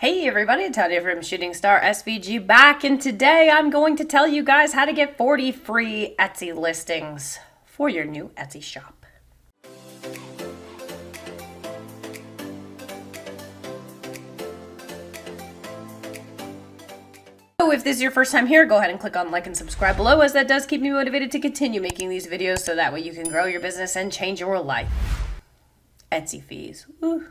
Hey everybody, Tadia from Shooting Star SVG back, and today I'm going to tell you guys how to get 40 free Etsy listings for your new Etsy shop. So if this is your first time here, go ahead and click on like and subscribe below, as that does keep me motivated to continue making these videos so that way you can grow your business and change your life. Etsy fees. Ooh.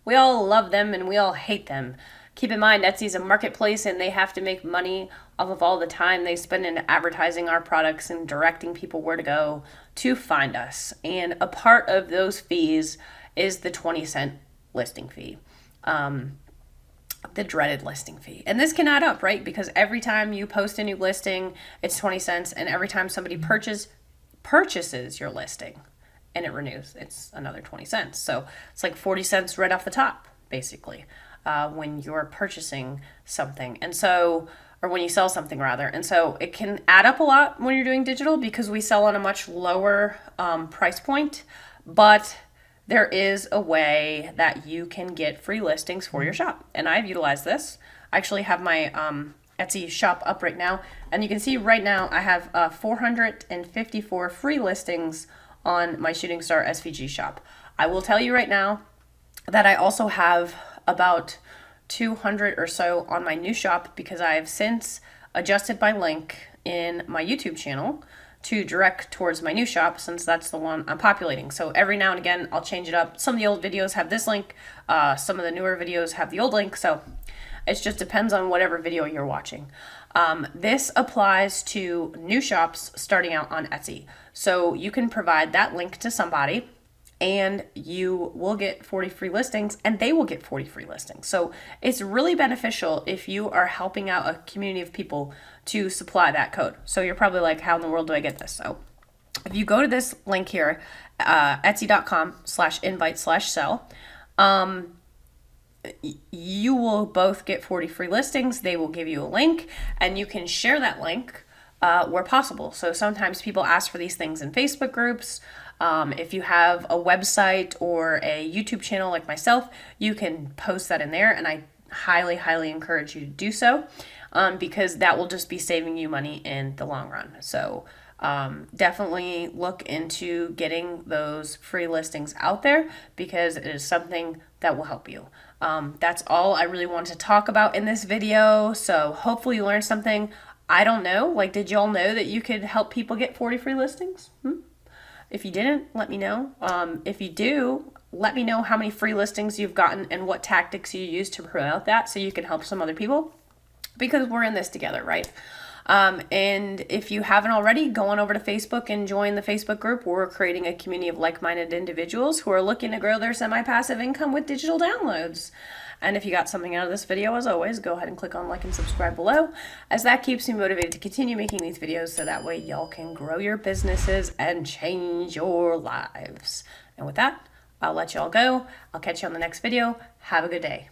We all love them and we all hate them. Keep in mind, Etsy's a marketplace and they have to make money off of all the time they spend in advertising our products and directing people where to go to find us. And a part of those fees is the 20-cent listing fee, the dreaded listing fee. And this can add up, right? Because every time you post a new listing, it's 20 cents. And every time somebody purchases your listing, and it renews, it's another 20 cents. So it's like 40 cents right off the top, basically, when you're purchasing something. And so, or when you sell something rather. And so it can add up a lot when you're doing digital because we sell on a much lower price point, but there is a way that you can get free listings for your shop. And I've utilized this. I actually have my Etsy shop up right now. And you can see right now I have 454 free listings on my Shooting Star SVG shop. I will tell you right now that I also have about 200 or so on my new shop because I have since adjusted my link in my YouTube channel to direct towards my new shop, since that's the one I'm populating. So every now and again, I'll change it up. Some of the old videos have this link. Some of the newer videos have the old link. So it just depends on whatever video you're watching. This applies to new shops starting out on Etsy. So you can provide that link to somebody and you will get 40 free listings and they will get 40 free listings. So it's really beneficial if you are helping out a community of people to supply that code. So you're probably like, how in the world do I get this? So if you go to this link here, etsy.com/invite/sell, you will both get 40 free listings. They will give you a link and you can share that link where possible. So sometimes people ask for these things in Facebook groups. If you have a website or a YouTube channel like myself, you can post that in there, and I highly, highly encourage you to do so because that will just be saving you money in the long run. So definitely look into getting those free listings out there because it is something that will help you. That's all I really wanted to talk about in this video. So hopefully you learned something. I don't know, like, did y'all know that you could help people get 40 free listings? If you didn't, let me know. If you do, let me know how many free listings you've gotten and what tactics you use to promote that so you can help some other people, because we're in this together, right? And if you haven't already, go on over to Facebook and join the Facebook group. We're creating a community of like-minded individuals who are looking to grow their semi-passive income with digital downloads. And if you got something out of this video, as always, go ahead and click on like and subscribe below, as that keeps me motivated to continue making these videos so that way y'all can grow your businesses and change your lives. And with that, I'll let y'all go. I'll catch you on the next video. Have a good day.